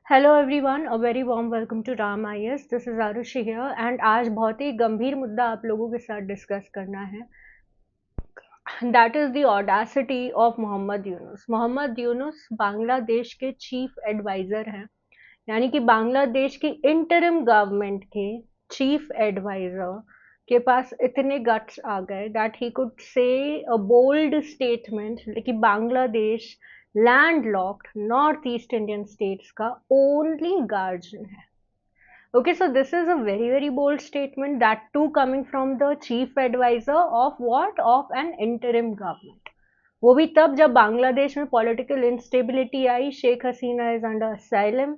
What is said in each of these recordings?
Hello everyone, a very warm welcome to Ram IAS. This is Arushi here and आज बहुत ही गंभीर मुद्दा आप लोगों के साथ डिस्कस करना है। That is the audacity of Mohammad Yunus. Mohammad Yunus Bangladesh के चीफ एडवाइजर हैं, यानी कि बांग्लादेश की इंटरिम गवर्नमेंट के चीफ एडवाइजर के पास इतने गट्स आ गए that he could say a bold statement कि Bangladesh landlocked north east Indian states का ओनली गार्जियन है। Okay, so this is a very, very bold statement, that too coming from the chief advisor of what? Of an interim government. वो भी तब जब बांग्लादेश में political instability आई, Sheikh Hasina is under asylum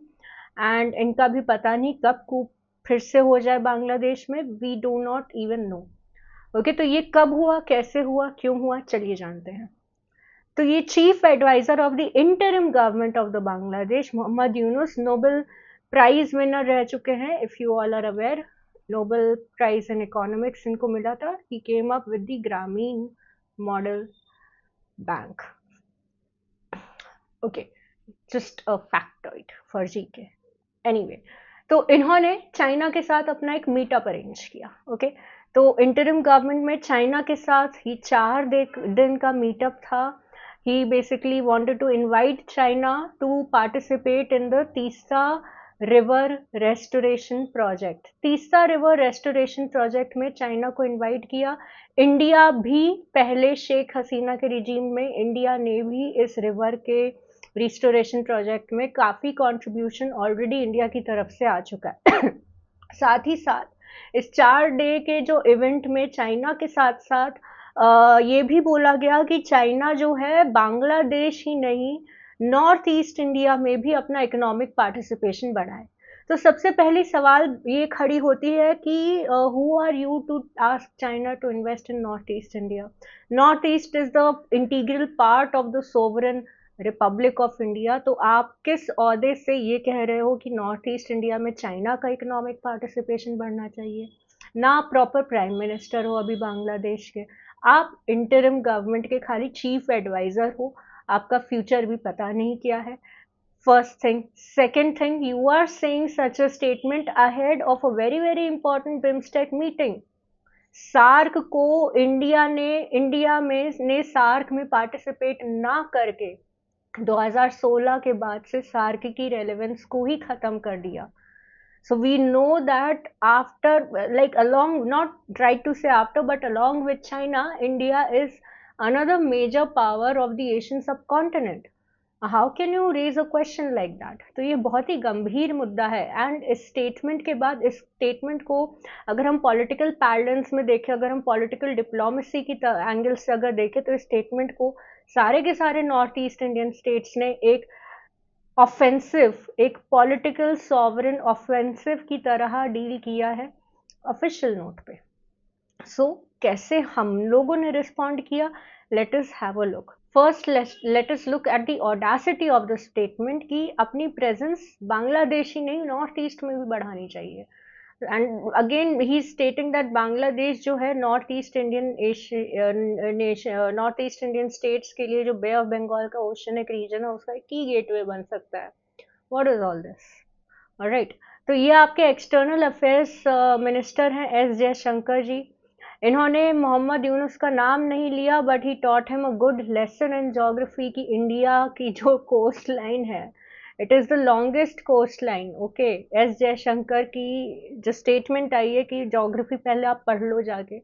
and इनका भी पता नहीं कब coup फिर से हो जाए बांग्लादेश में, we do not even know. Okay, तो ये कब हुआ, कैसे हुआ, क्यों हुआ, चलिए जानते हैं। तो ये chief adviser of the interim government of the Bangladesh Mohammad Yunus Nobel prize winner रह चुके हैं। If you all are aware, Nobel prize in economics इनको मिला था। He came up with the Grameen model bank. Okay, just a factoid for GK. Anyway, तो इन्होंने China के साथ अपना एक मीटअप अरेंज किया। ओके, तो इंटरिम गवर्नमेंट में चाइना के साथ ही 4 दिन का मीटअप था। He basically wanted to invite China to participate in the Teesta river restoration project. Teesta river restoration project में चाइना को इनवाइट किया। इंडिया भी पहले शेख हसीना के रिजीम में इंडिया ने भी इस रिवर के रिस्टोरेशन प्रोजेक्ट में काफ़ी कंट्रीब्यूशन ऑलरेडी इंडिया की तरफ से आ चुका है। साथ ही साथ इस 4 डे के जो इवेंट में चाइना के साथ साथ ये भी बोला गया कि चाइना जो है बांग्लादेश ही नहीं, नॉर्थ ईस्ट इंडिया में भी अपना इकोनॉमिक पार्टिसिपेशन बढ़ाए। तो सबसे पहली सवाल ये खड़ी होती है कि who are you to ask China to invest in North East India? North East is the integral part of the sovereign republic of India. तो आप किस ओहदे से ये कह रहे हो कि नॉर्थ ईस्ट इंडिया में चाइना का इकोनॉमिक पार्टिसिपेशन बढ़ना चाहिए? ना प्रॉपर प्राइम मिनिस्टर हो अभी बांग्लादेश के, आप इंटरिम गवर्नमेंट के खाली चीफ एडवाइजर हो, आपका फ्यूचर भी पता नहीं क्या है। First thing. Second thing, you are saying such a statement ahead of a very very important BIMSTEC meeting. SAARC को इंडिया ने सार्क में पार्टिसिपेट ना करके 2016 के बाद से सार्क की रेलेवेंस को ही खत्म कर दिया। So we know that after, like along, not try to say after, but along with China, India is another major power of the Asian subcontinent. How can you raise a question like that? तो ये बहुत ही गंभीर मुद्दा है। And इस statement के बाद, इस स्टेटमेंट को अगर हम पॉलिटिकल पैरेलेंस में देखें, अगर हम पॉलिटिकल डिप्लोमेसी की एंगल से अगर देखें, तो इस स्टेटमेंट को सारे के सारे नॉर्थ ईस्ट इंडियन स्टेट्स ने एक ऑफेंसिव, एक पॉलिटिकल सॉवरन ऑफेंसिव की तरह डील किया है ऑफिशियल नोट पे। सो कैसे हम लोगों ने रिस्पॉन्ड किया? Late us have a look. First let us look at the audacity of the statement कि अपनी प्रेजेंस बांग्लादेश ही नहीं, नॉर्थ ईस्ट में भी बढ़ानी चाहिए। And again he stating that Bangladesh जो है north east Indian north east Indian states के लिए जो बे ऑफ बंगाल का ओशनिक रीजन है उसका की गेटवे बन सकता है। What is all this? Alright, तो ये आपके एक्सटर्नल अफेयर्स मिनिस्टर हैं एस जयशंकर जी। इन्होंने मोहम्मद यूनुस का नाम नहीं लिया, but he taught him a good lesson in geography की इंडिया की जो कोस्ट लाइन है, it is the longest coast line. Okay, S Jaishankar की जो स्टेटमेंट आई है कि ज्योग्राफी पहले आप पढ़ लो जाके,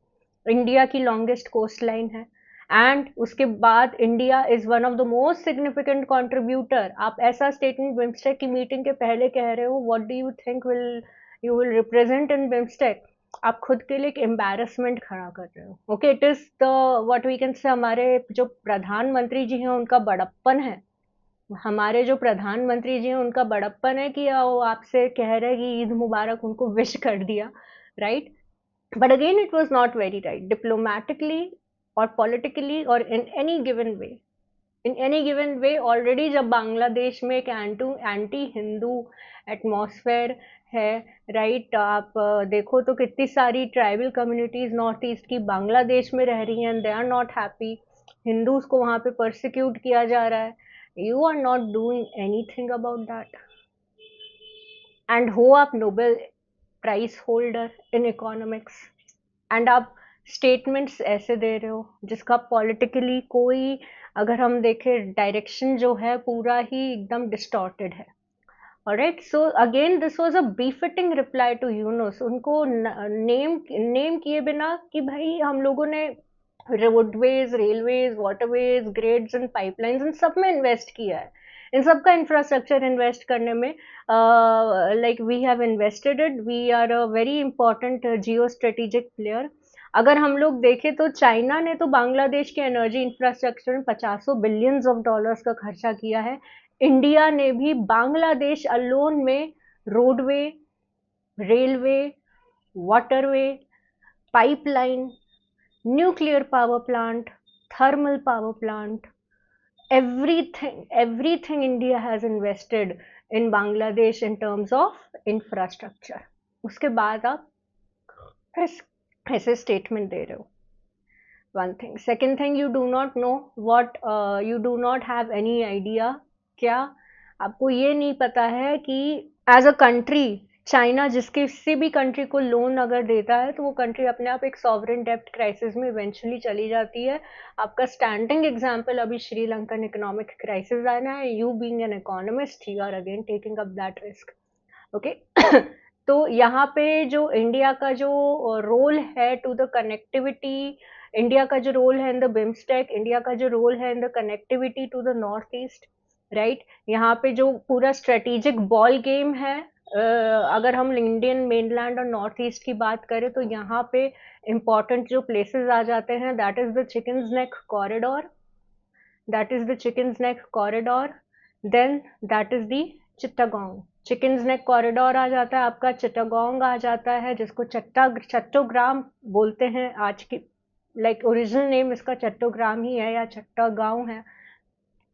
इंडिया की लॉन्गेस्ट कोस्ट लाइन है। एंड उसके बाद India is one of the most significant contributor. आप ऐसा स्टेटमेंट बिम्स्टेक की मीटिंग के पहले कह रहे हो, what do you think will you will represent in BIMSTEC? आप खुद के लिए एक एम्बेरसमेंट खड़ा कर रहे हो। Okay, it is the what we can say, हमारे जो प्रधानमंत्री जी हैं उनका बड़प्पन है, हमारे जो प्रधानमंत्री जी हैं उनका बड़प्पन है कि वो आपसे कह रहे हैं कि ईद मुबारक उनको विश कर दिया, right? But again it was not very right diplomatically और पॉलिटिकली और in any given way. In any given way already जब बांग्लादेश में एक एंटी हिंदू एटमॉस्फेयर है, राइट? आप देखो तो कितनी सारी ट्राइबल कम्युनिटीज नॉर्थ ईस्ट की बांग्लादेश में रह रही हैं, they are not happy. Hindus को वहाँ पे परसिक्यूट किया जा रहा है। You are not doing anything about that. And हो आप Nobel prize holder in economics, and आप स्टेटमेंट्स ऐसे दे रहे हो जिसका पॉलिटिकली कोई, अगर हम देखें डायरेक्शन जो है पूरा ही एकदम डिस्टॉर्टेड है। Alright, so again this was a befitting reply to Yunus, उनको नेम किए बिना कि भाई हम लोगों ने roadways, railways, waterways, grids and pipelines, इन सब में इन्वेस्ट किया है, इन सब का इंफ्रास्ट्रक्चर इन्वेस्ट करने में like we have invested it, we are a very important geo strategic player. अगर हम लोग देखें तो चाइना ने तो बांग्लादेश के एनर्जी इंफ्रास्ट्रक्चर में 50 बिलियंस ऑफ डॉलर्स का खर्चा किया है। इंडिया ने भी बांग्लादेश अलोन में roadway, railway, waterway, pipeline, nuclear power plant, thermal power plant, everything India has invested in Bangladesh in terms of infrastructure. उसके बाद आप ऐसे स्टेटमेंट दे रहे हो। One thing, second thing, you do not know what, you do not have any idea, क्या आपको ये नहीं पता है कि एज अ कंट्री चाइना जिस किसी भी कंट्री को लोन अगर देता है तो वो कंट्री अपने आप एक सॉवरेन डेब्ट क्राइसिस में इवेंचुअली चली जाती है। आपका स्टैंडिंग एग्जांपल अभी श्रीलंकन इकोनॉमिक क्राइसिस आना है, you being an economist you are again taking up that risk, okay. तो यहाँ पे जो इंडिया का जो रोल है टू द कनेक्टिविटी, इंडिया का जो रोल है इन द बिम्स्टेक, इंडिया का जो रोल है in the connectivity to the North East, right, यहाँ पे जो पूरा स्ट्रेटेजिक बॉल गेम है, अगर हम इंडियन मेनलैंड और नॉर्थ ईस्ट की बात करें तो यहाँ पे इम्पॉर्टेंट जो प्लेसेस आ जाते हैं, that is the chicken's neck corridor, that is the chicken's neck corridor, then that is the Chittagong, chicken's neck corridor आ जाता है आपका, चिट्टागोंग आ जाता है जिसको चट्टोग्राम बोलते हैं आज की, लाइक ओरिजिनल नेम इसका चट्टोग्राम ही है या चट्टागांव है,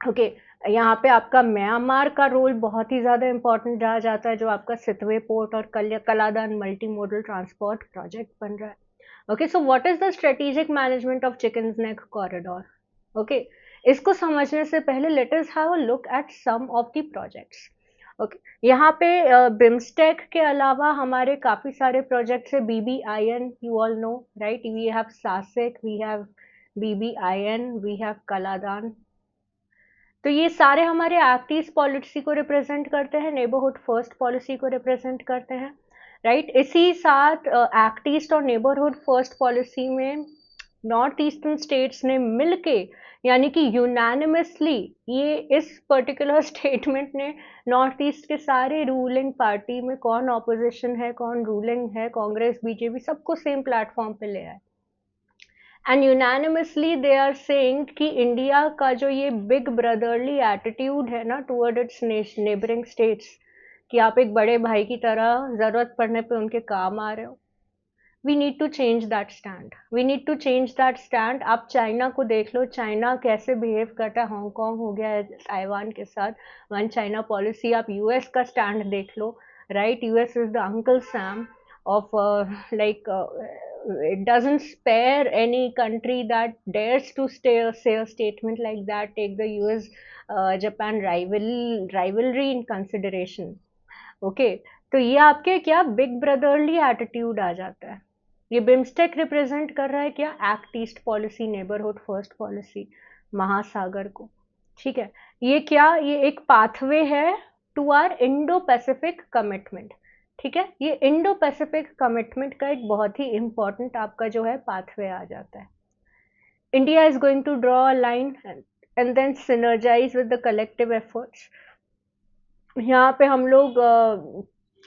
ओके। यहाँ पे आपका म्यांमार का रोल बहुत ही ज़्यादा इंपॉर्टेंट रहा जाता है, जो आपका सितवे पोर्ट और Kaladan multi modal transport project बन रहा है, okay. So what is the strategic management of chicken's neck corridor, okay. इसको समझने से पहले let us have a look at some of the projects, okay. यहाँ पे बिम्स्टेक के अलावा हमारे काफ़ी सारे प्रोजेक्ट्स है, BBIN, you all know right, we have SASEC, we have BBIN, we have Kaladan. तो ये सारे हमारे एक्ट ईस्ट पॉलिसी को रिप्रेजेंट करते हैं, नेबरहुड फर्स्ट पॉलिसी को रिप्रेजेंट करते हैं, राइट। इसी साथ एक्ट ईस्ट और नेबरहुड फर्स्ट पॉलिसी में नॉर्थ ईस्टर्न स्टेट्स ने मिलके, यानी कि यूनानिमसली, ये इस पर्टिकुलर स्टेटमेंट ने नॉर्थ ईस्ट के सारे रूलिंग पार्टी में, कौन ऑपोजिशन है कौन रूलिंग है, कांग्रेस, बीजेपी, सबको सेम प्लेटफॉर्म पे ले आए, and unanimously they are saying कि इंडिया का जो ये बिग ब्रदरली एटीट्यूड है ना टूवर्ड इट्स नेबरिंग स्टेट्स, कि आप एक बड़े भाई की तरह ज़रूरत पड़ने पे उनके काम आ रहे हो, we need to change that stand, we need to change that stand. आप चाइना को देख लो, चाइना कैसे बिहेव करता है, हांगकांग हो गया है ताइवान के साथ, वन चाइना पॉलिसी। आप यूएस का स्टैंड देख लो, right, US is the uncle Sam of it doesn't spare any country that dares to say a statement like that, take the US Japan rivalry in consideration, okay। तो ये आपके क्या big brotherly attitude आ जाता है। ये BIMSTEC represent कर रहा है क्या, act east policy, neighbourhood first policy, महासागर को, ठीक है। ये क्या, ये एक पाथवे है to our Indo Pacific commitment, ठीक है। ये इंडो पैसिफिक कमिटमेंट का एक बहुत ही इंपॉर्टेंट आपका जो है पाथवे आ जाता है। India is going to draw a line and then synergise with the collective efforts. यहाँ पे हम लोग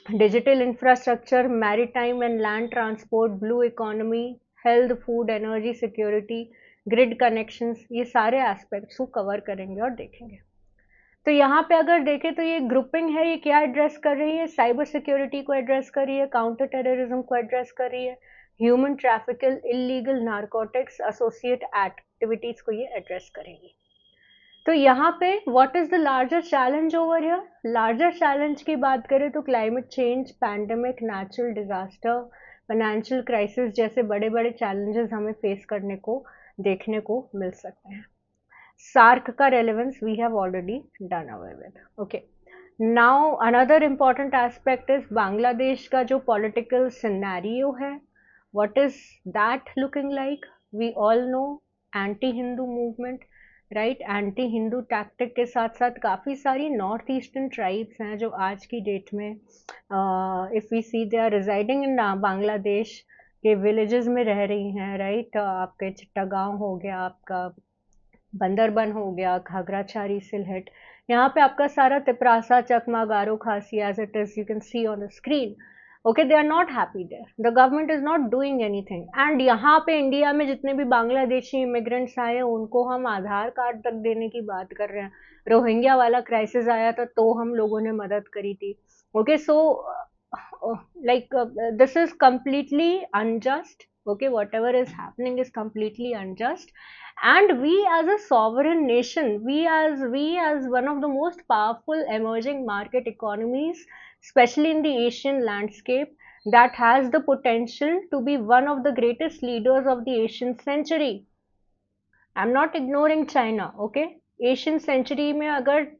digital infrastructure, maritime and land transport, blue economy, health, food, energy security, grid connections, ये सारे एस्पेक्ट्स को कवर करेंगे और देखेंगे। तो यहाँ पे अगर देखें तो ये ग्रुपिंग है, ये क्या एड्रेस कर रही है, साइबर सिक्योरिटी को एड्रेस कर रही है, काउंटर टेररिज्म को एड्रेस कर रही है, human trafficking, illegal narcotics, associate activities को ये एड्रेस करेगी। तो यहाँ पे what is the larger challenge over here, larger challenge की बात करें तो climate change, pandemic, natural disaster, financial crisis जैसे बड़े बड़े चैलेंजेस हमें फेस करने को देखने को मिल सकते हैं। सार्क का relevance we have already done away with, okay. Now another important aspect is Bangladesh का जो पॉलिटिकल सिनेरियो है, what is that looking like? We all know anti Hindu movement, right? Anti Hindu tactic के साथ साथ काफ़ी सारी नॉर्थ ईस्टर्न ट्राइब्स हैं जो आज की डेट में if we see they are residing in Bangladesh के विलेजेस में रह रही हैं, राइट? आपके चिट्टागांव हो गया, आपका बंदरबन हो गया, घाघराचारी, सिलहट, यहाँ पे आपका सारा Tiprasa, Chakma, Garo, Khasi, as it is you can see on the screen. Okay, they are not happy there, the government is not doing anything. And यहाँ पे इंडिया में जितने भी बांग्लादेशी इमिग्रेंट्स आए हैं उनको हम आधार कार्ड तक देने की बात कर रहे हैं। रोहिंग्या वाला क्राइसिस आया था तो हम लोगों ने मदद करी थी। Okay, so like this is completely unjust. Okay, whatever is happening is completely unjust. And we as a sovereign nation, we as one of the most powerful emerging market economies, especially in the Asian landscape, that has the potential to be one of the greatest leaders of the Asian century. I'm not ignoring China. Okay, Asian century में अगर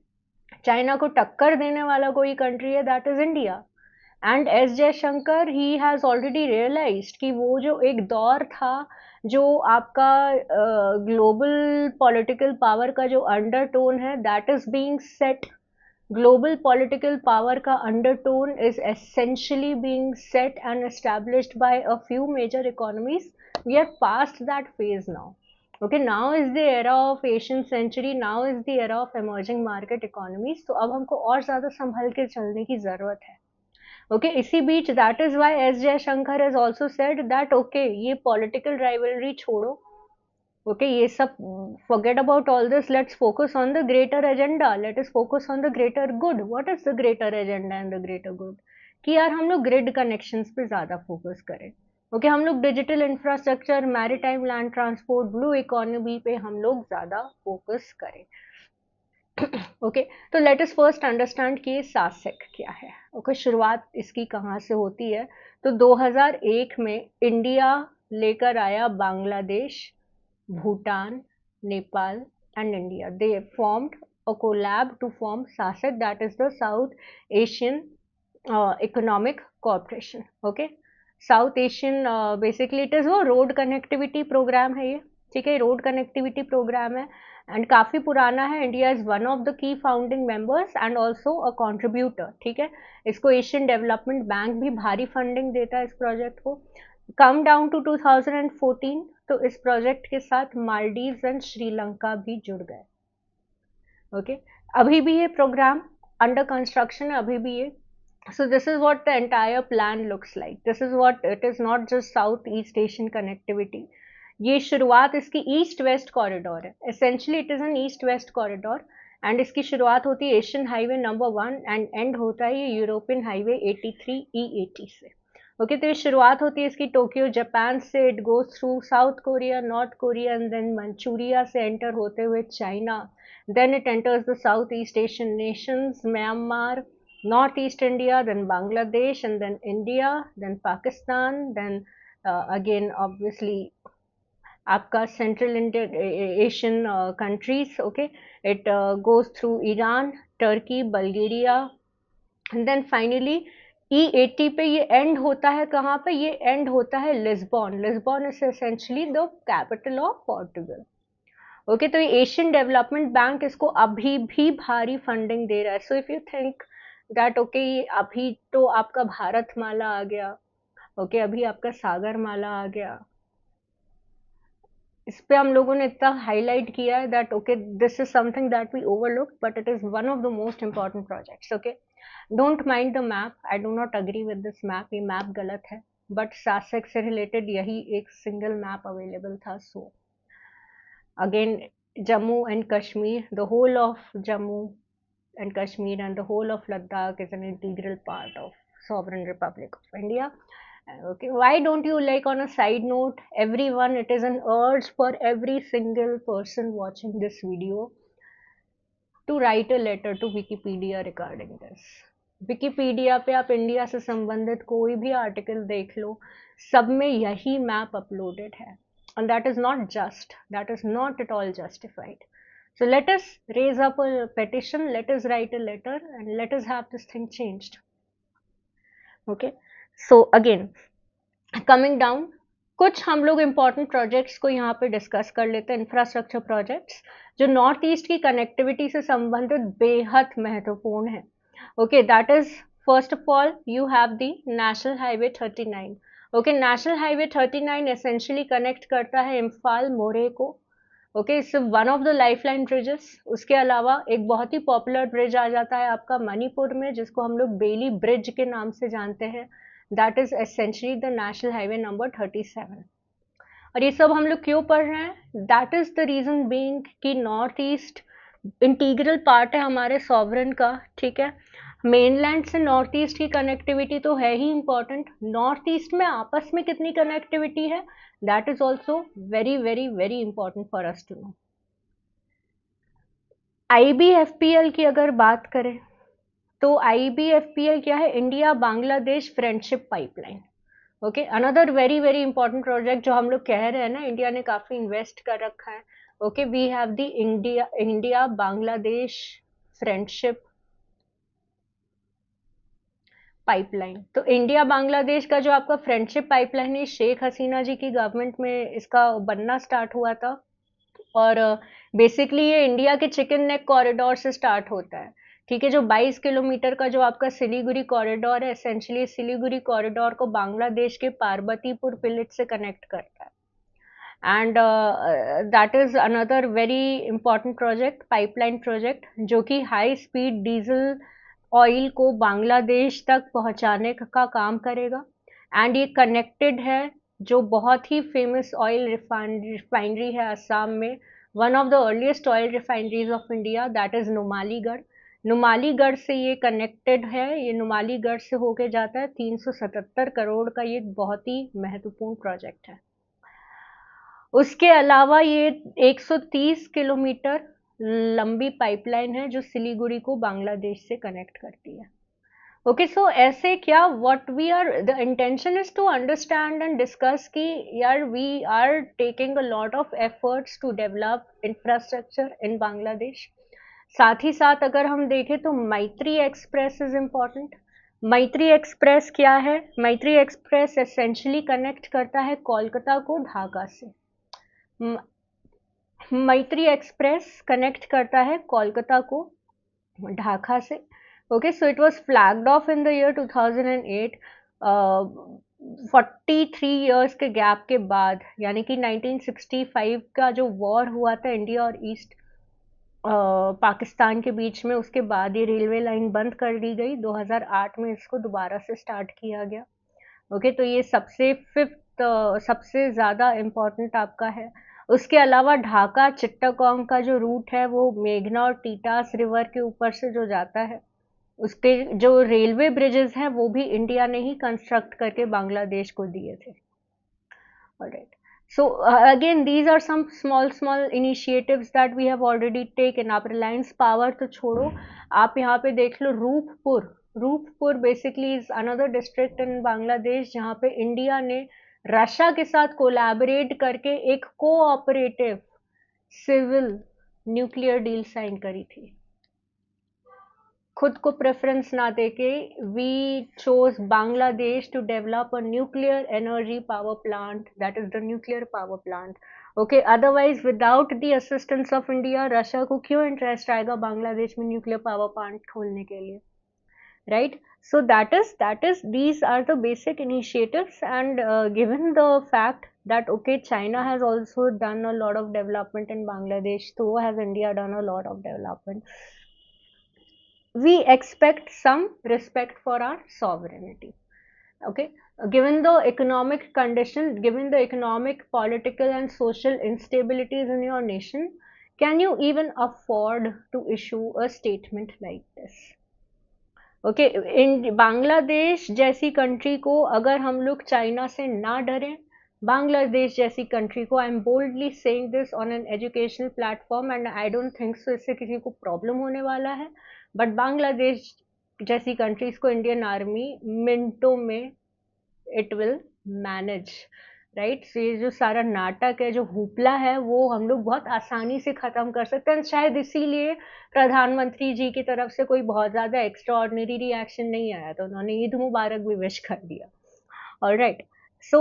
China को टक्कर देने वाला कोई country है, that is India. And S Jaishankar he has already realised कि वो जो एक दौर था, जो आपका ग्लोबल पॉलिटिकल पावर का जो अंडरटोन है, that is being set. Global political power का undertone is essentially being set and established by a few major economies. We are past that phase now. Okay, now is the era of Asian century, now is the era of emerging market economies. तो अब हमको और ज़्यादा संभल के चलने की ज़रूरत है। ओके, इसी बीच that is why S Jaishankar has also said that okay, ये पॉलिटिकल राइवलरी छोड़ो। ओके, ये सब forget about all this, let's focus on the greater agenda, let us focus on the greater good. What is the greater agenda and the greater good? कि यार हम लोग grid connections पे ज़्यादा focus करें। ओके, हम लोग digital infrastructure, maritime, land transport, blue economy पे हम लोग ज़्यादा फोकस करें। ओके, तो लेट अस फर्स्ट अंडरस्टैंड कि ये सासेक क्या है। ओके, शुरुआत इसकी कहाँ से होती है? तो 2001 में इंडिया लेकर आया Bangladesh, Bhutan, Nepal and India. They formed a collab to form SASEC, that is the South Asian Economic Cooperation. Okay, South Asian basically it is a road connectivity program है ये, ठीक है, रोड कनेक्टिविटी प्रोग्राम है एंड काफ़ी पुराना है। India is one of the key founding members and also a contributor, ठीक है। इसको एशियन डेवलपमेंट बैंक भी भारी फंडिंग देता है इस प्रोजेक्ट को। कम डाउन टू 2014, तो इस प्रोजेक्ट के साथ मालदीव्स एंड श्रीलंका भी जुड़ गए। ओके, अभी भी ये प्रोग्राम अंडर कंस्ट्रक्शन है, अभी भी ये। So this is what the entire plan looks like. This is what it is, not just South East Asian connectivity. ये शुरुआत इसकी ईस्ट वेस्ट कॉरिडोर है, essentially it is an east west corridor and इसकी शुरुआत होती है Asian highway number 1 and and होता है ये यूरोपियन हाईवे 83E80 से। ओके, तो ये शुरुआत होती है इसकी टोक्यो जापान से, it goes through South Korea, North Korea and then Manchuria से एंटर होते हुए China, then it enters the South East Asian nations, Myanmar, North East India, then Bangladesh, and then India, then Pakistan, then again obviously आपका Central Asian countries. Okay, it goes through Iran, Turkey, Bulgaria, and then finally E80 पे ये end होता है। कहाँ पे ये end होता है? Lisbon. Lisbon is essentially the capital of Portugal. Okay, तो ये एशियन डेवलपमेंट बैंक इसको अभी भी भारी फंडिंग दे रहा है। So if you think that okay, अभी तो आपका भारत माला आ गया, ओके, अभी आपका सागर माला आ गया, इस पे हम लोगों ने इतना हाईलाइट किया है that okay, this is something that we overlook, but it is one of the most important projects. Okay, don't mind the map, I do not agree with this map, ये मैप गलत है, but सासेक से related यही एक single map available था। So again, Jammu and Kashmir, the whole of Jammu and Kashmir and the whole of Ladakh is an integral part of Sovereign Republic of India. Okay, why don't you, like, on a side note, everyone, it is an urge for every single person watching this video to write a letter to Wikipedia regarding this. Wikipedia पे आप India से संबंधित कोई भी article देख लो, सब में यही मैप अपलोडेड है, and that is not just, that is not at all justified. So let us raise up a petition, let us write a letter, and let us have this thing changed. Okay, so again coming down, कुछ हम लोग important projects को यहाँ पे discuss कर लेते हैं, infrastructure projects जो नॉर्थ ईस्ट की कनेक्टिविटी से संबंधित बेहद महत्वपूर्ण है. Okay, that is first of all you have the national highway 39. Okay, national highway 39 essentially connect करता है इम्फाल मोरे को. Okay, it's one of the lifeline bridges. उसके अलावा एक बहुत ही पॉपुलर ब्रिज आ जाता है आपका मणिपुर में, जिसको हम लोग बेली ब्रिज के नाम से जानते हैं. That is essentially the national highway number 37. और ये सब हम लोग क्यों पढ़ रहे हैं? That is the reason being कि नॉर्थ ईस्ट इंटीग्रल पार्ट है हमारे सॉवरन का. ठीक है, मेनलैंड से नॉर्थ ईस्ट की कनेक्टिविटी तो है ही इंपॉर्टेंट. नॉर्थ ईस्ट में आपस में कितनी कनेक्टिविटी है, that is also very very very important for us to know. IBFPL की अगर बात करें तो IBFPL क्या है? India Bangladesh friendship pipeline. Okay, another very very important project जो हम लोग कह रहे हैं ना, इंडिया ने काफी इन्वेस्ट कर रखा है. Okay, we have the India Bangladesh friendship pipeline. तो इंडिया बांग्लादेश का जो आपका फ्रेंडशिप पाइपलाइन है, शेख हसीना जी की गवर्नमेंट में इसका बनना स्टार्ट हुआ था. और बेसिकली ये इंडिया के चिकन नेक कॉरिडोर से स्टार्ट होता है. ठीक है, जो 22 किलोमीटर का जो आपका सिलीगुड़ी कॉरिडोर है, एसेंशियली सिलीगुड़ी कॉरिडोर को बांग्लादेश के पार्वतीपुर विलेज से कनेक्ट करता है. And that is another very important project, pipeline project, जो कि हाई स्पीड डीजल ऑयल को बांग्लादेश तक पहुंचाने का काम करेगा. एंड ये कनेक्टेड है जो बहुत ही फेमस ऑयल रिफाइनरी है असम में, one of the earliest oil refineries of India, that is Numaligarh. Numaligarh से ये कनेक्टेड है. ये नुमालीगढ़ से होके जाता है. 377 करोड़ का ये बहुत ही महत्वपूर्ण प्रोजेक्ट है. उसके अलावा ये 130 किलोमीटर लंबी पाइपलाइन है जो सिलीगुड़ी को बांग्लादेश से कनेक्ट करती है. ओके, सो ऐसे क्या, what we are, the intention is to understand and discuss कि यार we are taking a lot of efforts to develop infrastructure in Bangladesh. साथ ही साथ अगर हम देखें तो Maitri Express is important. Maitri Express क्या है? मैत्री एक्सप्रेस एसेंशियली कनेक्ट करता है कोलकाता को ढाका से. मैत्री एक्सप्रेस कनेक्ट करता है कोलकाता को ढाका से. Okay, so it was flagged of in the year 2008. 43 years के गैप के बाद, यानी कि 1965 का जो वॉर हुआ था इंडिया और ईस्ट पाकिस्तान के बीच में, उसके बाद ये रेलवे लाइन बंद कर दी गई. 2008 में इसको दोबारा से स्टार्ट किया गया. ओके, तो ये सबसे फिफ्थ सबसे ज़्यादा इम्पोर्टेंट आपका है. उसके अलावा ढाका चिट्टागोंग का जो रूट है वो मेघना और टीटास रिवर के ऊपर से जो जाता है, उसके जो रेलवे ब्रिजेस हैं वो भी इंडिया ने ही कंस्ट्रक्ट करके बांग्लादेश को दिए थे. Alright, so again these are some small initiatives that we have already taken. आप रिलायंस पावर तो छोड़ो, आप यहाँ पे देख लो Rooppur. Rooppur basically is another district in Bangladesh जहाँ पे इंडिया ने रशिया के साथ कोलैबोरेट करके एक cooperative civil nuclear deal sign करी थी. खुद को प्रेफरेंस ना देके we chose Bangladesh to develop a nuclear energy power plant, that is the nuclear power plant. Okay, otherwise without the assistance of India Russia को क्यों इंटरेस्ट आएगा बांग्लादेश में न्यूक्लियर पावर प्लांट खोलने के लिए, right? So that is these are the basic initiatives. And given the fact that okay, China has also done a lot of development in Bangladesh, so has India done a lot of development, we expect some respect for our sovereignty. Okay, given the economic condition, given the economic, political and social instabilities in your nation, can you even afford to issue a statement like this? Okay, इन बांग्लादेश जैसी country को अगर हम लोग China से ना डरें, बांग्लादेश जैसी country को, I am boldly saying this on an educational platform and I don't think so इससे किसी को प्रॉब्लम होने वाला है, बट बांग्लादेश जैसी कंट्रीज को इंडियन आर्मी मिनटों में it will manage. Right. so ये जो सारा नाटक है, जो हुपला है, वो हम लोग बहुत आसानी से खत्म कर सकते हैं। शायद इसीलिए प्रधानमंत्री जी की तरफ से कोई बहुत ज्यादा एक्स्ट्रा ऑर्डिनरी रिएक्शन नहीं आया, तो उन्होंने ईद मुबारक भी विश कर दिया। All right. So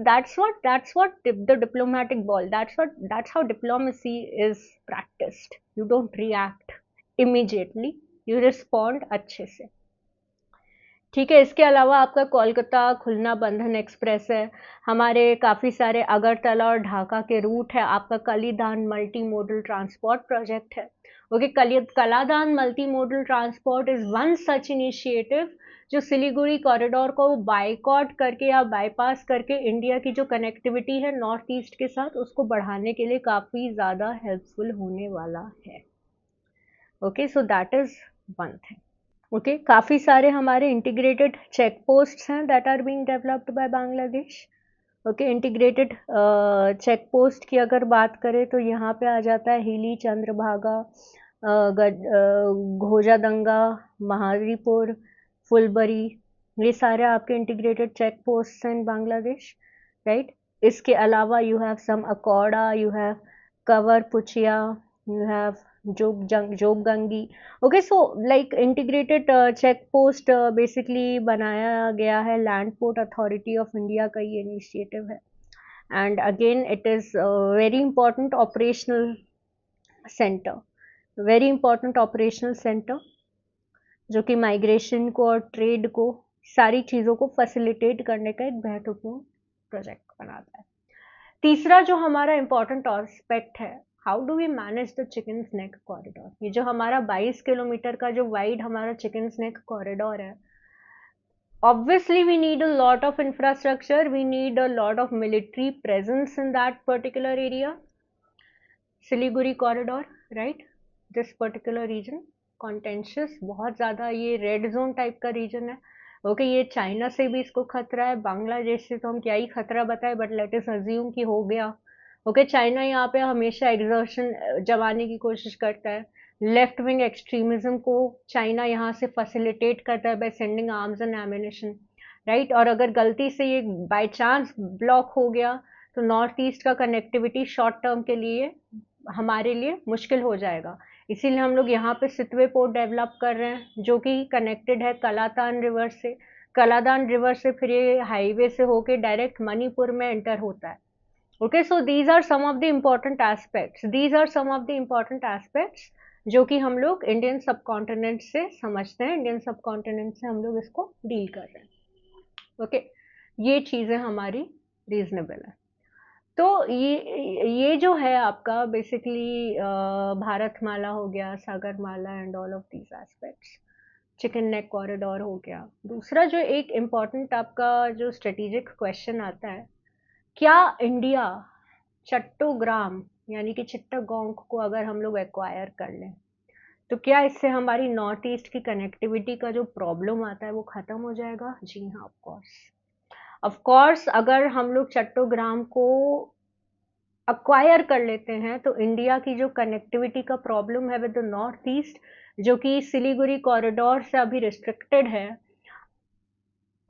that's what the diplomatic ball. That's how diplomacy is practiced. You don't react immediately. You respond अच्छे से। ठीक है। इसके अलावा आपका कोलकाता खुलना बंधन एक्सप्रेस है, हमारे काफ़ी सारे अगरतला और ढाका के रूट है, आपका कलीदान मल्टी मोडल ट्रांसपोर्ट प्रोजेक्ट है। Okay, Kaladan multi modal transport is one such initiative जो सिलीगुड़ी कॉरिडोर को बाइकॉट करके या बाईपास करके इंडिया की जो कनेक्टिविटी है नॉर्थ ईस्ट के साथ, उसको बढ़ाने के लिए काफ़ी ज़्यादा हेल्पफुल होने वाला है। Okay, so that is one thing. Okay, काफ़ी सारे हमारे इंटीग्रेटेड चेक पोस्ट हैं that are being developed by Bangladesh. Okay, integrated check post की अगर बात करें तो यहाँ पे आ जाता है हिली, चंद्रभागा, घोजादंगा, महारीपुर, फुलबरी, ये सारे आपके इंटीग्रेटेड चेक पोस्ट हैं इन बांग्लादेश, राइट। इसके अलावा you have some Akhaura, you have Kawarpuchiah, you have Jogbani. Okay, so like integrated check post basically बनाया गया है, land port authority of India का ये इनिशिएटिव है। And again it is very important operational centre, very important operational centre, जो कि migration को और ट्रेड को, सारी चीज़ों को फैसिलिटेट करने का एक महत्वपूर्ण प्रोजेक्ट बनाता है। तीसरा जो हमारा इंपॉर्टेंट एस्पेक्ट है, how do we manage the chicken neck corridor. ये जो हमारा 22 किलोमीटर का जो वाइड हमारा चिकन नेक कॉरिडोर है, obviously we need a lot of infrastructure, we need a lot of military presence in that particular area. Siliguri corridor, right, this particular region contentious, बहुत ज़्यादा ये रेड जोन टाइप का रीजन है। ओके, ये चाइना से भी इसको खतरा है, बांग्लादेश से तो हम क्या ही खतरा बताए, बट लेट अस अज्यूम कि हो गया। ओके, चाइना यहाँ पे हमेशा एग्जर्शन जमाने की कोशिश करता है, लेफ्ट विंग एक्सट्रीमिज्म को चाइना यहाँ से फैसिलिटेट करता है by sending arms and ammunition, right. और अगर गलती से ये बाय चांस ब्लॉक हो गया तो नॉर्थ ईस्ट का कनेक्टिविटी शॉर्ट टर्म के लिए हमारे लिए मुश्किल हो जाएगा। इसीलिए हम लोग यहाँ पे सितवे पोर्ट डेवलप कर रहे हैं, जो कि कनेक्टेड है कलादान रिवर से। कलादान रिवर से फिर ये हाईवे से होके डायरेक्ट मणिपुर में एंटर होता है। Okay, so these are some of the important aspects, these are some of the important aspects जो कि हम लोग इंडियन सब कॉन्टिनेंट से समझते हैं, इंडियन सब कॉन्टिनेंट से हम लोग इसको डील कर रहे हैं। ओके, ये चीज़ें हमारी रीजनेबल है। तो ये जो है आपका बेसिकली भारतमाला हो गया, Sagarmala and all of these aspects, chicken neck corridor हो गया। दूसरा जो एक इम्पॉर्टेंट आपका जो स्ट्रेटेजिक क्वेश्चन आता है, क्या इंडिया चट्टोग्राम यानी कि चिट्टागोंग को अगर हम लोग एक्वायर कर लें तो क्या इससे हमारी नॉर्थ ईस्ट की कनेक्टिविटी का जो प्रॉब्लम आता है वो ख़त्म हो जाएगा? जी हाँ, ऑफ कोर्स अगर हम लोग चट्टोग्राम को अक्वायर कर लेते हैं तो इंडिया की जो कनेक्टिविटी का प्रॉब्लम है विद द नॉर्थ ईस्ट, जो कि सिलीगुड़ी कॉरिडोर से अभी रिस्ट्रिक्टेड है,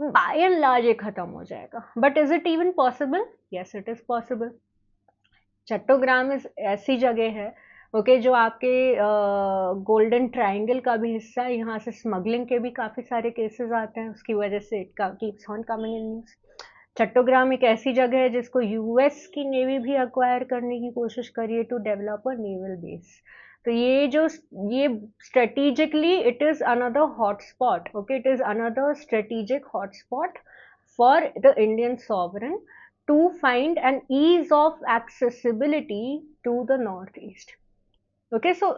बाय एंड लार्ज ये खत्म हो जाएगा। But is it even possible? Yes, it is possible. Chattogram is ऐसी जगह है, ओके, जो आपके गोल्डन ट्रायंगल का भी हिस्सा है। यहाँ से स्मगलिंग के भी काफ़ी सारे केसेस आते हैं, उसकी वजह से it keeps on coming in news. Chattogram एक ऐसी जगह है जिसको यूएस की नेवी भी अक्वायर करने की कोशिश करी है to develop a naval base. तो ये strategically it is another hotspot, okay, it is another strategic hotspot for the Indian sovereign to find an ease of accessibility to the northeast. Okay, so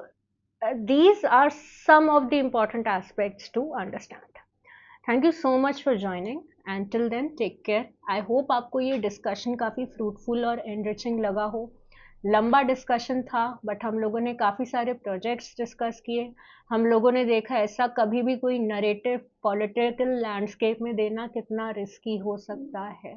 these are some of the important aspects to understand. Thank you so much for joining and till then take care. I hope आपको ये discussion काफ़ी fruitful और enriching लगा हो। लंबा discussion था but हम लोगों ने काफ़ी सारे प्रोजेक्ट्स डिस्कस किए। हम लोगों ने देखा ऐसा कभी भी कोई नरेटिव पॉलिटिकल लैंडस्केप में देना कितना रिस्की हो सकता है,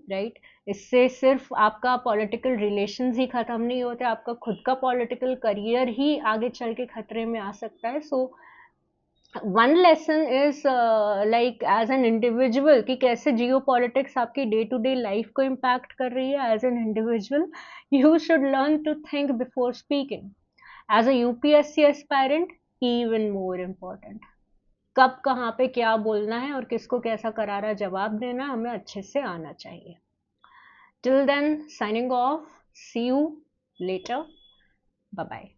राइट। इससे सिर्फ आपका पॉलिटिकल रिलेशंस ही ख़त्म नहीं होते, आपका खुद का पॉलिटिकल करियर ही आगे चल के खतरे में आ सकता है। So one lesson is like as an individual कि कैसे जियो पॉलिटिक्स आपकी डे टू डे लाइफ को इम्पैक्ट कर रही है as an individual, you should learn to think before speaking. As a UPSC aspirant, even more important. कब कहाँ पे क्या बोलना है और किसको कैसा करारा जवाब देना है, हमें अच्छे से आना चाहिए. Till then, signing off. See you later. Bye bye.